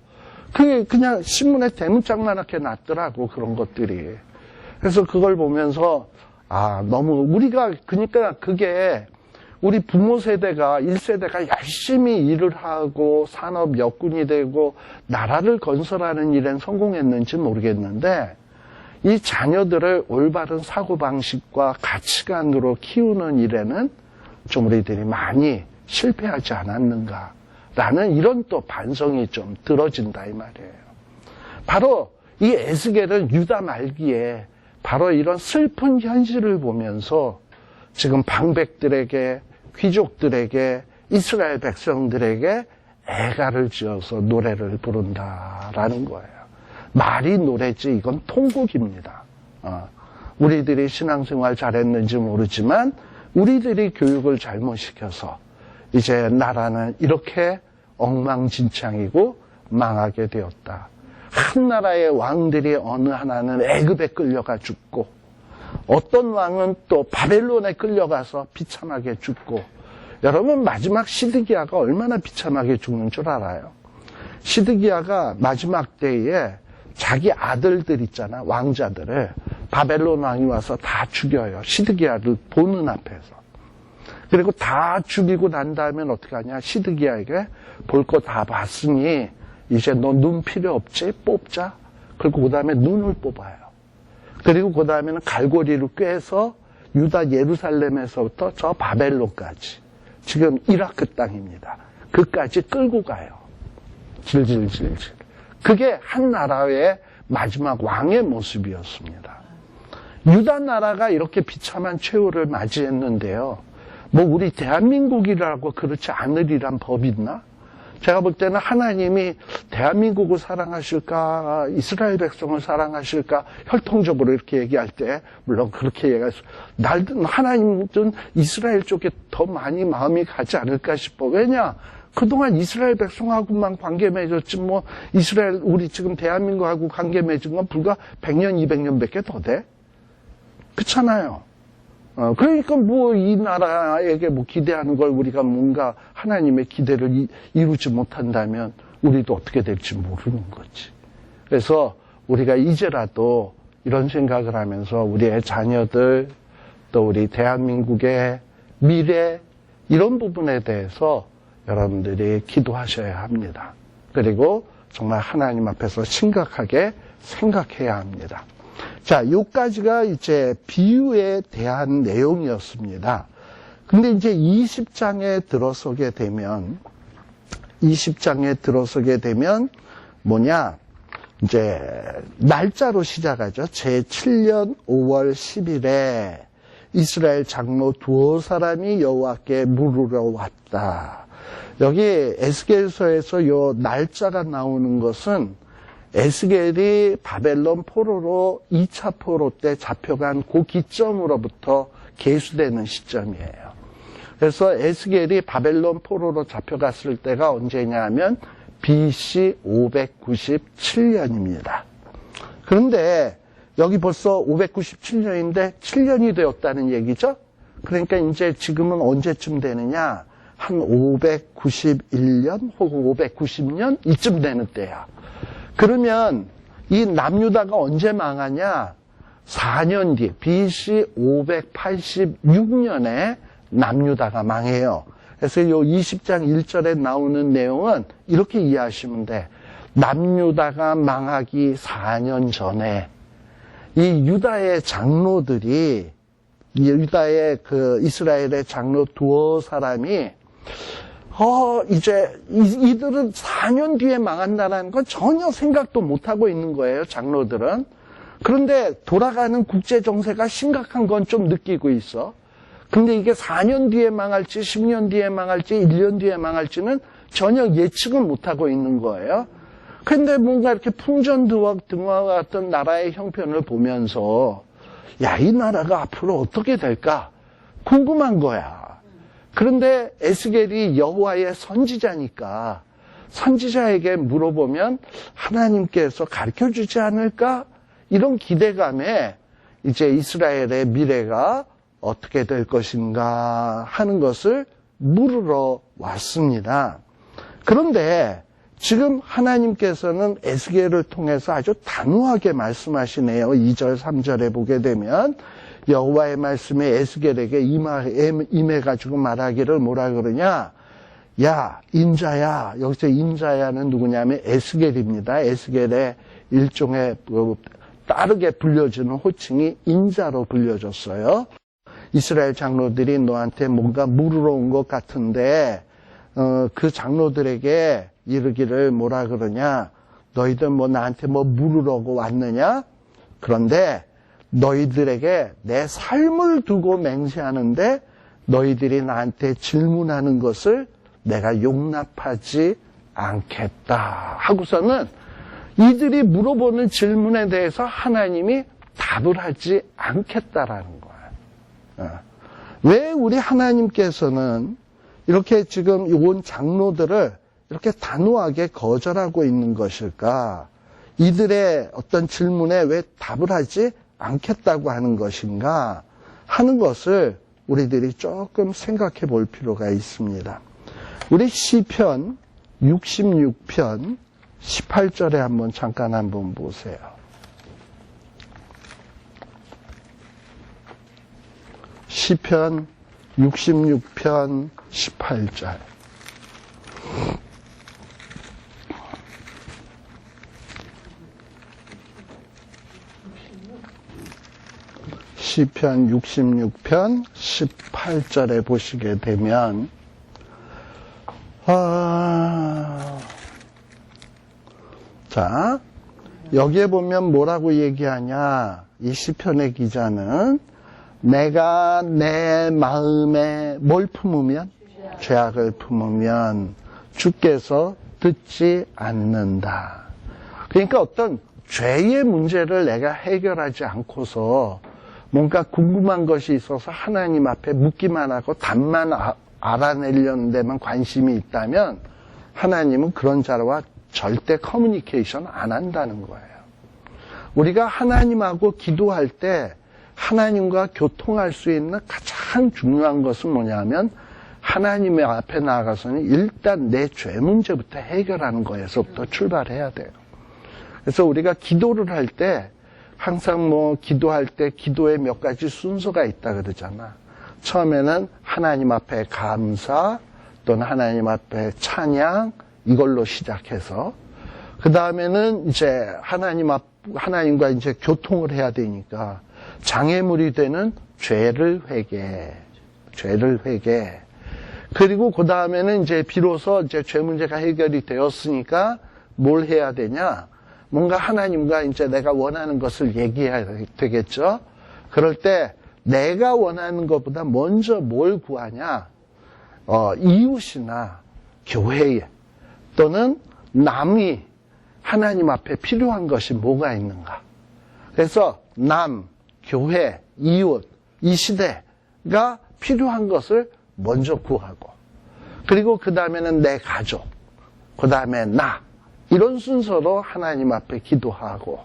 그게 그냥 신문에 대문짝만하게 났더라고, 그런 것들이. 그래서 그걸 보면서, 너무, 그러니까 그게 우리 부모 세대가, 1세대가 열심히 일을 하고 산업 역군이 되고 나라를 건설하는 일엔 성공했는지 모르겠는데, 이 자녀들을 올바른 사고방식과 가치관으로 키우는 일에는 좀 우리들이 많이 실패하지 않았는가라는 이런 또 반성이 좀 들어진다 이 말이에요. 바로 이 에스겔은 유다 말기에 바로 이런 슬픈 현실을 보면서 지금 방백들에게, 귀족들에게, 이스라엘 백성들에게 애가를 지어서 노래를 부른다라는 거예요. 말이 노래지 이건 통곡입니다. 우리들이 신앙생활 잘했는지 모르지만 우리들이 교육을 잘못 시켜서 이제 나라는 이렇게 엉망진창이고 망하게 되었다. 한 나라의 왕들이 어느 하나는 애굽에 끌려가 죽고, 어떤 왕은 또 바벨론에 끌려가서 비참하게 죽고. 여러분, 마지막 시드기야가 얼마나 비참하게 죽는 줄 알아요? 시드기야가 마지막 때에 자기 아들들 있잖아, 왕자들을 바벨론 왕이 와서 다 죽여요. 시드기야를 보는 앞에서. 그리고 다 죽이고 난 다음엔 어떻게 하냐, 시드기야에게 볼 거 다 봤으니 이제 너 눈 필요 없지? 뽑자. 그리고 그 다음에 눈을 뽑아요. 그리고 그 다음에는 갈고리를 꿰서 유다 예루살렘에서부터 저 바벨론까지, 지금 이라크 땅입니다, 그까지 끌고 가요. 질질질질. 그게 한 나라의 마지막 왕의 모습이었습니다. 유다 나라가 이렇게 비참한 최후를 맞이했는데요, 뭐 우리 대한민국이라고 그렇지 않으리란 법이 있나? 제가 볼 때는 하나님이 대한민국을 사랑하실까, 이스라엘 백성을 사랑하실까, 혈통적으로 이렇게 얘기할 때, 물론 그렇게 얘기할 수, 하나님은 이스라엘 쪽에 더 많이 마음이 가지 않을까 싶어. 왜냐? 그동안 이스라엘 백성하고만 관계 맺었지, 뭐, 이스라엘, 우리 지금 대한민국하고 관계 맺은 건 불과 100년, 200년 밖에 더 돼? 그렇잖아요. 그러니까 뭐 이 나라에게 뭐 기대하는 걸 우리가 뭔가 하나님의 기대를 이루지 못한다면 우리도 어떻게 될지 모르는 거지. 그래서 우리가 이제라도 이런 생각을 하면서 우리의 자녀들 또 우리 대한민국의 미래 이런 부분에 대해서 여러분들이 기도하셔야 합니다. 그리고 정말 하나님 앞에서 심각하게 생각해야 합니다. 자, 요까지가 이제 비유에 대한 내용이었습니다. 근데 이제 20장에 들어서게 되면 뭐냐? 이제 날짜로 시작하죠. 제7년 5월 10일에 이스라엘 장로 두어 사람이 여호와께 물으러 왔다. 여기 에스겔서에서 요 날짜가 나오는 것은 에스겔이 바벨론 포로로 2차 포로 때 잡혀간 그 기점으로부터 계수되는 시점이에요. 그래서 에스겔이 바벨론 포로로 잡혀갔을 때가 언제냐 하면 BC 597년입니다. 그런데 여기 벌써 597년인데 7년이 되었다는 얘기죠? 그러니까 이제 지금은 언제쯤 되느냐? 한 591년 혹은 590년 이쯤 되는 때야. 그러면 이 남유다가 언제 망하냐? 4년 뒤 BC 586년에 남유다가 망해요. 그래서 이 20장 1절에 나오는 내용은 이렇게 이해하시면 돼. 남유다가 망하기 4년 전에 이 유다의 장로들이 유다의 그 이스라엘의 장로 두어 사람이 이제 이들은 4년 뒤에 망한다는 건 전혀 생각도 못하고 있는 거예요, 장로들은. 그런데 돌아가는 국제 정세가 심각한 건 좀 느끼고 있어. 근데 이게 4년 뒤에 망할지 10년 뒤에 망할지 1년 뒤에 망할지는 전혀 예측은 못하고 있는 거예요. 근데 뭔가 이렇게 풍전등화 같은 나라의 형편을 보면서 야, 이 나라가 앞으로 어떻게 될까 궁금한 거야. 그런데 에스겔이 여호와의 선지자니까 선지자에게 물어보면 하나님께서 가르쳐주지 않을까? 이런 기대감에 이제 이스라엘의 미래가 어떻게 될 것인가 하는 것을 물으러 왔습니다. 그런데 지금 하나님께서는 에스겔을 통해서 아주 단호하게 말씀하시네요. 2절, 3절에 보게 되면 여호와의 말씀에 에스겔에게 임해가지고 말하기를 뭐라 그러냐? 야, 인자야. 여기서 인자야는 누구냐면 에스겔입니다. 에스겔의 일종의 따르게 불려주는 호칭이 인자로 불려졌어요. 이스라엘 장로들이 너한테 뭔가 물으러 온 것 같은데 그 장로들에게 이르기를 뭐라 그러냐? 너희들 뭐 나한테 뭐 물으러고 왔느냐? 그런데 너희들에게 내 삶을 두고 맹세하는데 너희들이 나한테 질문하는 것을 내가 용납하지 않겠다 하고서는 이들이 물어보는 질문에 대해서 하나님이 답을 하지 않겠다라는 거예요. 왜 우리 하나님께서는 이렇게 지금 온 장로들을 이렇게 단호하게 거절하고 있는 것일까? 이들의 어떤 질문에 왜 답을 하지 않겠다고 하는 것인가 하는 것을 우리들이 조금 생각해 볼 필요가 있습니다. 우리 시편 66편 18절에 한번 보세요. 시편 66편 18절. 시편 66편 18절에 보시게 되면 자, 여기에 보면 뭐라고 얘기하냐? 이 시편의 기자는 내가 내 마음에 뭘 품으면? 죄악을 품으면 주께서 듣지 않는다. 그러니까 어떤 죄의 문제를 내가 해결하지 않고서 뭔가 궁금한 것이 있어서 하나님 앞에 묻기만 하고 답만 알아내려는 데만 관심이 있다면 하나님은 그런 자와 절대 커뮤니케이션 안 한다는 거예요. 우리가 하나님하고 기도할 때 하나님과 교통할 수 있는 가장 중요한 것은 뭐냐면 하나님의 앞에 나아가서는 일단 내 죄 문제부터 해결하는 거에서부터 출발해야 돼요. 그래서 우리가 기도를 할 때 항상 기도할 때 기도에 몇 가지 순서가 있다 그러잖아. 처음에는 하나님 앞에 감사 또는 하나님 앞에 찬양 이걸로 시작해서 그 다음에는 이제 하나님과 이제 교통을 해야 되니까 장애물이 되는 죄를 회개. 그리고 그 다음에는 이제 비로소 이제 죄 문제가 해결이 되었으니까 뭘 해야 되냐? 뭔가 하나님과 이제 내가 원하는 것을 얘기해야 되겠죠? 그럴 때 내가 원하는 것보다 먼저 뭘 구하냐? 이웃이나 교회에 또는 남이 하나님 앞에 필요한 것이 뭐가 있는가? 그래서 남, 교회, 이웃, 이 시대가 필요한 것을 먼저 구하고 그리고 그 다음에는 내 가족, 그 다음에 나 이런 순서로 하나님 앞에 기도하고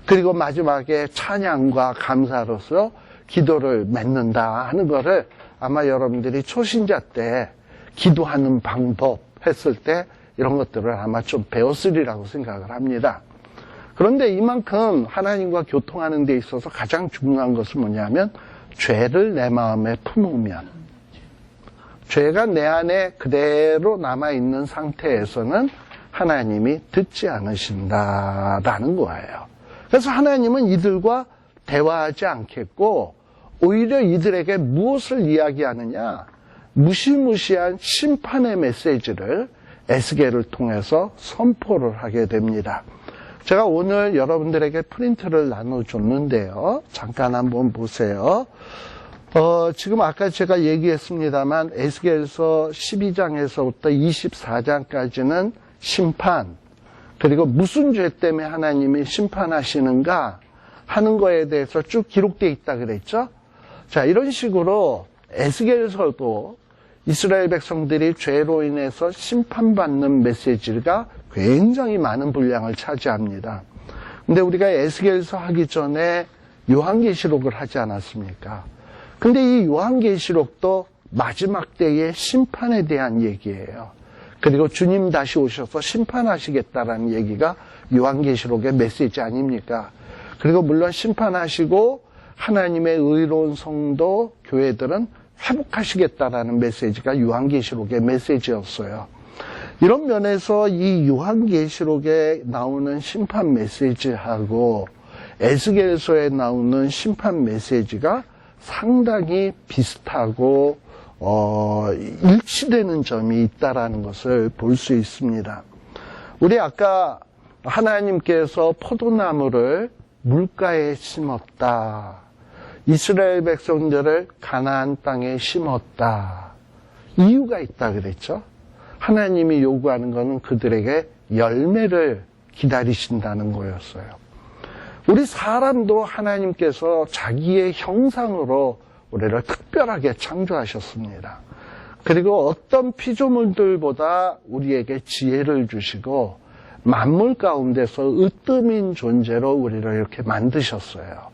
그리고 마지막에 찬양과 감사로서 기도를 맺는다 하는 거를 아마 여러분들이 초신자 때 기도하는 방법 했을 때 이런 것들을 아마 좀 배웠으리라고 생각을 합니다. 그런데 이만큼 하나님과 교통하는 데 있어서 가장 중요한 것은 뭐냐면 죄를 내 마음에 품으면 죄가 내 안에 그대로 남아있는 상태에서는 하나님이 듣지 않으신다라는 거예요. 그래서 하나님은 이들과 대화하지 않겠고 오히려 이들에게 무엇을 이야기하느냐? 무시무시한 심판의 메시지를 에스겔을 통해서 선포를 하게 됩니다. 제가 오늘 여러분들에게 프린트를 나눠줬는데요. 잠깐 한번 보세요. 지금 아까 제가 얘기했습니다만 에스겔서 12장에서부터 24장까지는 심판, 그리고 무슨 죄 때문에 하나님이 심판하시는가 하는 거에 대해서 쭉 기록되어 있다 그랬죠? 자, 이런 식으로 에스겔서도 이스라엘 백성들이 죄로 인해서 심판받는 메시지가 굉장히 많은 분량을 차지합니다. 근데 우리가 에스겔서 하기 전에 요한계시록을 하지 않았습니까? 근데 이 요한계시록도 마지막 때의 심판에 대한 얘기예요. 그리고 주님 다시 오셔서 심판하시겠다라는 얘기가 요한계시록의 메시지 아닙니까? 그리고 물론 심판하시고 하나님의 의로운 성도, 교회들은 회복하시겠다라는 메시지가 요한계시록의 메시지였어요. 이런 면에서 이 요한계시록에 나오는 심판 메시지하고 에스겔서에 나오는 심판 메시지가 상당히 비슷하고 일치되는 점이 있다라는 것을 볼 수 있습니다. 우리 아까 하나님께서 포도나무를 물가에 심었다. 이스라엘 백성들을 가나안 땅에 심었다. 이유가 있다 그랬죠. 하나님이 요구하는 것은 그들에게 열매를 기다리신다는 거였어요. 우리 사람도 하나님께서 자기의 형상으로 우리를 특별하게 창조하셨습니다. 그리고 어떤 피조물들보다 우리에게 지혜를 주시고 만물 가운데서 으뜸인 존재로 우리를 이렇게 만드셨어요.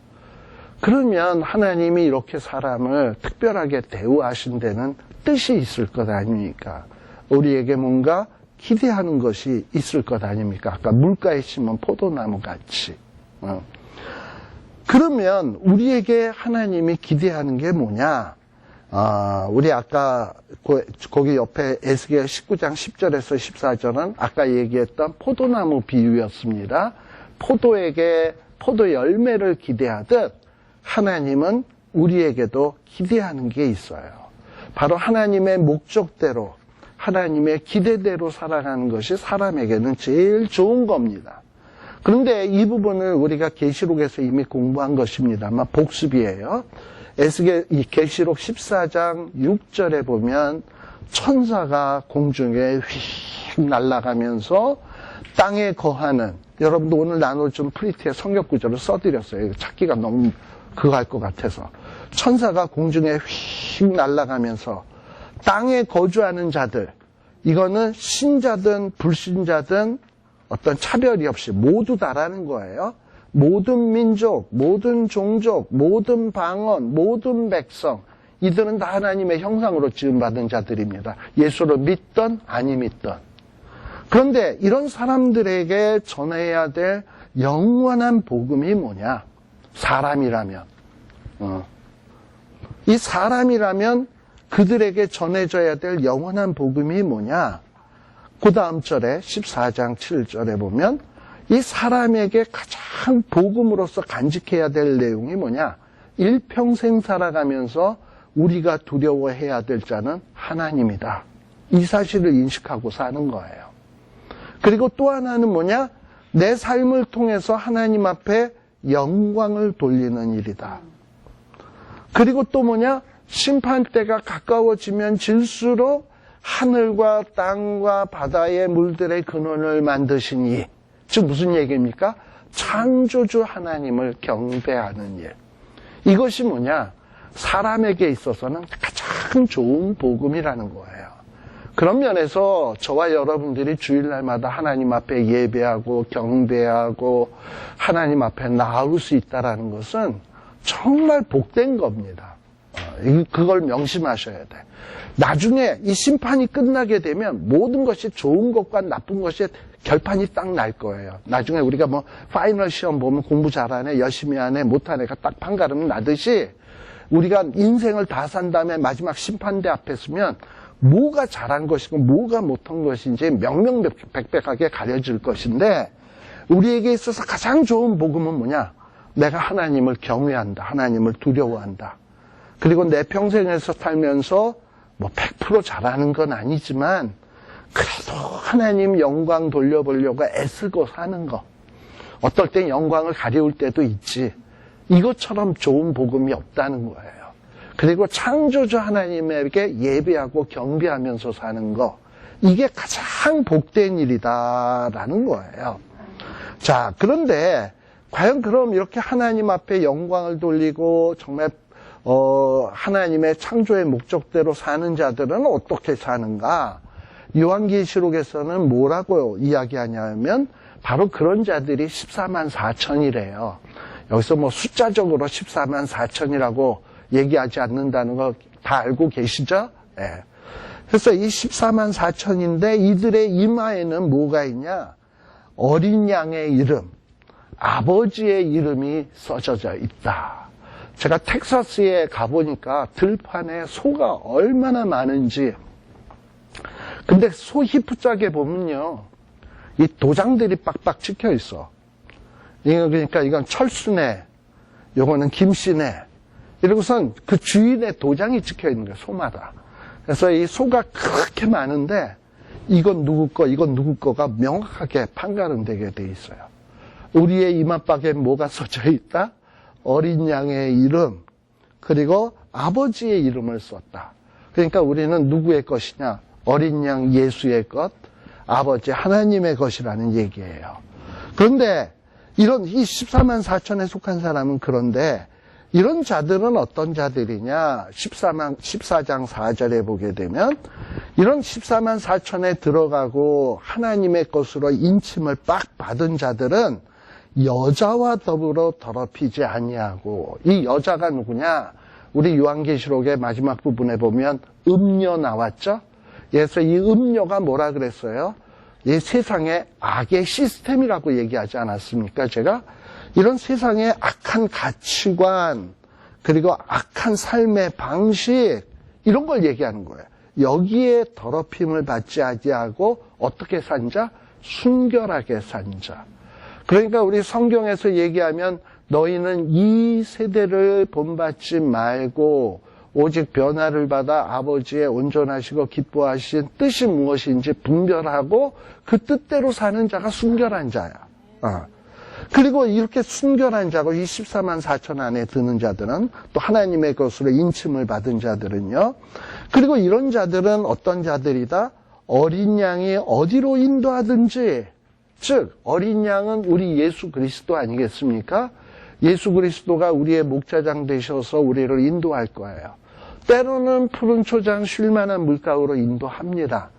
그러면 하나님이 이렇게 사람을 특별하게 대우하신 데는 뜻이 있을 것 아닙니까? 우리에게 뭔가 기대하는 것이 있을 것 아닙니까? 아까 물가에 심은 포도나무 같이. 그러면 우리에게 하나님이 기대하는 게 뭐냐? 우리 아까 거기 옆에 에스겔 19장 10절에서 14절은 아까 얘기했던 포도나무 비유였습니다. 포도 열매를 기대하듯 하나님은 우리에게도 기대하는 게 있어요. 바로 하나님의 목적대로, 하나님의 기대대로 살아가는 것이 사람에게는 제일 좋은 겁니다. 그런데 이 부분을 우리가 계시록에서 이미 공부한 것입니다만 복습이에요. 이 계시록 14장 6절에 보면 천사가 공중에 휙 날아가면서 땅에 거하는, 여러분도 오늘 나눌 좀 프리티의 성격 구절을 써드렸어요. 찾기가 너무 그거 할 것 같아서. 천사가 공중에 휙 날아가면서 땅에 거주하는 자들, 이거는 신자든 불신자든 어떤 차별이 없이 모두 다라는 거예요. 모든 민족, 모든 종족, 모든 방언, 모든 백성, 이들은 다 하나님의 형상으로 지음받은 자들입니다. 예수를 믿던 아니 믿던. 그런데 이런 사람들에게 전해야 될 영원한 복음이 뭐냐? 사람이라면. 이 사람이라면 그들에게 전해져야 될 영원한 복음이 뭐냐? 그 다음 절에 14장 7절에 보면 이 사람에게 가장 복음으로서 간직해야 될 내용이 뭐냐? 일평생 살아가면서 우리가 두려워해야 될 자는 하나님이다. 이 사실을 인식하고 사는 거예요. 그리고 또 하나는 뭐냐? 내 삶을 통해서 하나님 앞에 영광을 돌리는 일이다. 그리고 또 뭐냐? 심판대가 가까워지면 질수록 하늘과 땅과 바다의 물들의 근원을 만드신 이, 즉 무슨 얘기입니까? 창조주 하나님을 경배하는 일. 이것이 뭐냐? 사람에게 있어서는 가장 좋은 복음이라는 거예요. 그런 면에서 저와 여러분들이 주일날마다 하나님 앞에 예배하고 경배하고 하나님 앞에 나올 수 있다는 것은 정말 복된 겁니다. 그걸 명심하셔야 돼. 나중에 이 심판이 끝나게 되면 모든 것이 좋은 것과 나쁜 것이 결판이 딱 날 거예요. 나중에 우리가 뭐 파이널 시험 보면 공부 잘하네, 열심히 하네, 못하네 가 딱 판가름 나듯이 우리가 인생을 다 산 다음에 마지막 심판대 앞에 서면 뭐가 잘한 것이고 뭐가 못한 것인지 명명백백하게 가려질 것인데, 우리에게 있어서 가장 좋은 복음은 뭐냐? 내가 하나님을 경외한다. 하나님을 두려워한다. 그리고 내 평생에서 살면서 뭐 100% 잘하는 건 아니지만 그래도 하나님 영광 돌려보려고 애쓰고 사는 거. 어떨 땐 영광을 가려울 때도 있지. 이것처럼 좋은 복음이 없다는 거예요. 그리고 창조주 하나님에게 예배하고 경배하면서 사는 거. 이게 가장 복된 일이다라는 거예요. 자, 그런데 과연 그럼 이렇게 하나님 앞에 영광을 돌리고 정말 하나님의 창조의 목적대로 사는 자들은 어떻게 사는가? 요한계시록에서는 뭐라고 이야기하냐면 바로 그런 자들이 14만 4천이래요. 여기서 뭐 숫자적으로 14만 4천이라고 얘기하지 않는다는 거 다 알고 계시죠? 예. 그래서 이 14만 4천인데 이들의 이마에는 뭐가 있냐? 어린 양의 이름, 아버지의 이름이 써져 있다. 제가 텍사스에 가보니까 들판에 소가 얼마나 많은지. 근데 소 히프짝에 보면요, 이 도장들이 빡빡 찍혀 있어. 그러니까 이건 철수네, 요거는 김씨네. 이러고선 그 주인의 도장이 찍혀 있는 거예요, 소마다. 그래서 이 소가 그렇게 많은데 이건 누구 거, 이건 누구 거가 명확하게 판가름되게 돼 있어요. 우리의 이마박에 뭐가 써져 있다? 어린 양의 이름, 그리고 아버지의 이름을 썼다. 그러니까 우리는 누구의 것이냐? 어린 양 예수의 것, 아버지 하나님의 것이라는 얘기예요. 그런데 이런 이 14만 4천에 속한 사람은, 그런데 이런 자들은 어떤 자들이냐? 14장 4절에 보게 되면 이런 14만 4천에 들어가고 하나님의 것으로 인침을 빡 받은 자들은 여자와 더불어 더럽히지 아니하고, 이 여자가 누구냐? 우리 요한계시록의 마지막 부분에 보면 음녀 나왔죠? 그래서 이 음녀가 뭐라 그랬어요? 이 세상의 악의 시스템이라고 얘기하지 않았습니까? 제가 이런 세상의 악한 가치관, 그리고 악한 삶의 방식, 이런 걸 얘기하는 거예요. 여기에 더럽힘을 받지 아니하고 어떻게 산 자? 순결하게 산 자. 그러니까 우리 성경에서 얘기하면 너희는 이 세대를 본받지 말고 오직 변화를 받아 아버지의 온전하시고 기뻐하신 뜻이 무엇인지 분별하고 그 뜻대로 사는 자가 순결한 자야. 그리고 이렇게 순결한 자고 이 14만 4천 안에 드는 자들은 또 하나님의 것으로 인침을 받은 자들은요. 그리고 이런 자들은 어떤 자들이다? 어린 양이 어디로 인도하든지, 즉 어린 양은 우리 예수 그리스도 아니겠습니까? 예수 그리스도가 우리의 목자장 되셔서 우리를 인도할 거예요. 때로는 푸른 초장 쉴 만한 물가로 인도합니다.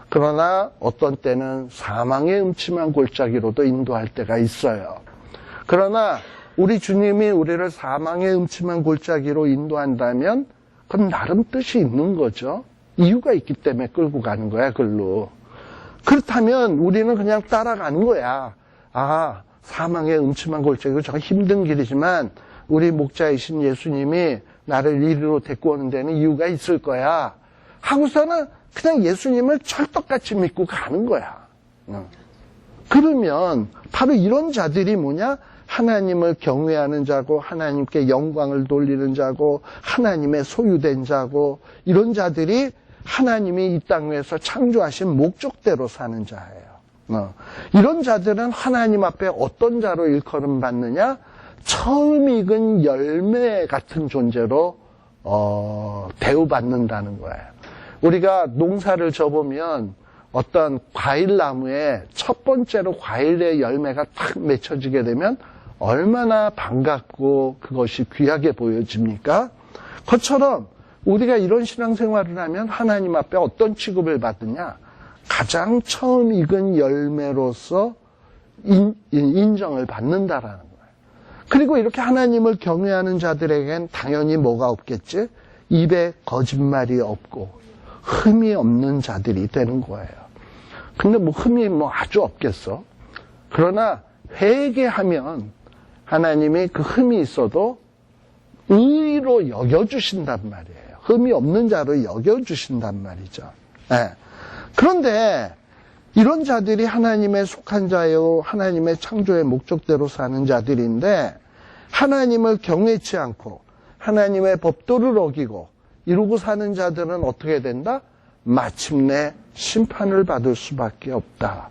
그러나 어떤 때는 사망의 음침한 골짜기로도 인도할 때가 있어요. 그러나 우리 주님이 우리를 사망의 음침한 골짜기로 인도한다면 그건 나름 뜻이 있는 거죠. 이유가 있기 때문에 끌고 가는 거야, 글로. 그렇다면 우리는 그냥 따라가는 거야. 아, 사망의 음침한 골짜기로 저 힘든 길이지만 우리 목자이신 예수님이 나를 이리로 데리고 오는 데는 이유가 있을 거야. 하고서는 그냥 예수님을 철떡같이 믿고 가는 거야. 그러면 바로 이런 자들이 뭐냐? 하나님을 경외하는 자고 하나님께 영광을 돌리는 자고 하나님의 소유된 자고 이런 자들이 하나님이 이 땅 위에서 창조하신 목적대로 사는 자예요. 이런 자들은 하나님 앞에 어떤 자로 일컬음 받느냐? 처음 익은 열매 같은 존재로 대우받는다는 거예요. 우리가 농사를 져보면 어떤 과일나무에 첫 번째로 과일의 열매가 탁 맺혀지게 되면 얼마나 반갑고 그것이 귀하게 보여집니까? 그것처럼 우리가 이런 신앙생활을 하면 하나님 앞에 어떤 취급을 받느냐? 가장 처음 익은 열매로서 인정을 받는다라는 거예요. 그리고 이렇게 하나님을 경외하는 자들에겐 당연히 뭐가 없겠지? 입에 거짓말이 없고 흠이 없는 자들이 되는 거예요. 근데 뭐 흠이 아주 없겠어. 그러나 회개하면 하나님이 그 흠이 있어도 의로 여겨주신단 말이에요. 흠이 없는 자로 여겨주신단 말이죠. 네. 그런데 이런 자들이 하나님의 속한 자요, 하나님의 창조의 목적대로 사는 자들인데 하나님을 경외치 않고 하나님의 법도를 어기고 이러고 사는 자들은 어떻게 된다? 마침내 심판을 받을 수밖에 없다.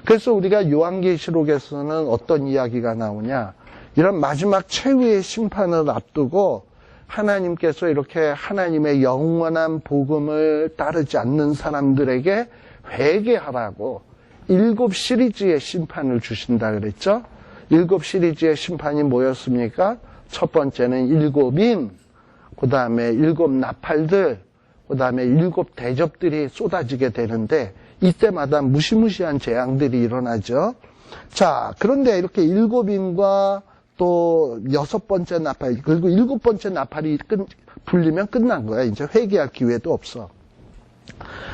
그래서 우리가 요한계시록에서는 어떤 이야기가 나오냐? 이런 마지막 최후의 심판을 앞두고 하나님께서 이렇게 하나님의 영원한 복음을 따르지 않는 사람들에게 회개하라고 7시리즈의 심판을 주신다 그랬죠? 7시리즈의 심판이 뭐였습니까? 첫 번째는 7인, 그 다음에 7 나팔들, 그 다음에 7 대접들이 쏟아지게 되는데 이때마다 무시무시한 재앙들이 일어나죠. 자, 그런데 이렇게 7인과 또 6번째 나팔, 그리고 7번째 나팔이 불리면 끝난 거야. 이제 회개할 기회도 없어.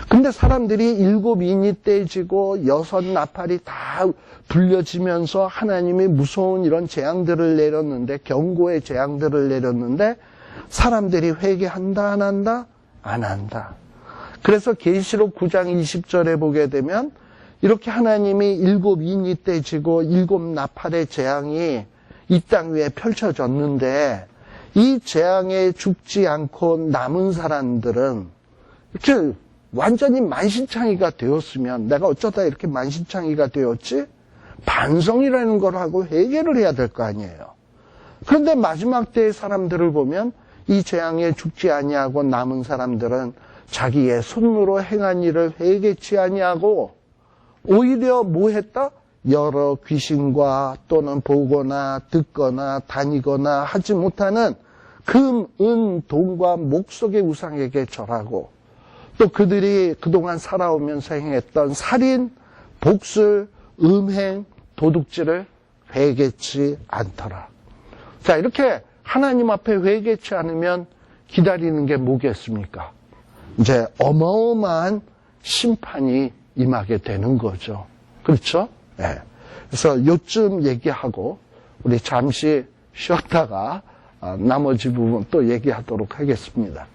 근데 사람들이 7인이 떼지고 6 나팔이 다 불려지면서 하나님이 무서운 이런 재앙들을 내렸는데, 경고의 재앙들을 내렸는데 사람들이 회개한다 안 한다? 안 한다. 그래서 계시록 9장 20절에 보게 되면 이렇게 하나님이 7인이 떼지고 7 나팔의 재앙이 이 땅 위에 펼쳐졌는데 이 재앙에 죽지 않고 남은 사람들은 이렇게 완전히 만신창이가 되었으면 내가 어쩌다 이렇게 만신창이가 되었지? 반성이라는 걸 하고 회개를 해야 될 거 아니에요. 그런데 마지막 때의 사람들을 보면 이 재앙에 죽지 아니하고 남은 사람들은 자기의 손으로 행한 일을 회개치 아니하고 오히려 뭐 했다? 여러 귀신과 또는 보거나 듣거나 다니거나 하지 못하는 금, 은, 돈과 목석의 우상에게 절하고 또 그들이 그동안 살아오면서 행했던 살인, 복술, 음행, 도둑질을 회개치 않더라. 자, 이렇게 하나님 앞에 회개치 않으면 기다리는 게 뭐겠습니까? 이제 어마어마한 심판이 임하게 되는 거죠. 그렇죠? 네. 그래서 요쯤 얘기하고 우리 잠시 쉬었다가 나머지 부분 또 얘기하도록 하겠습니다.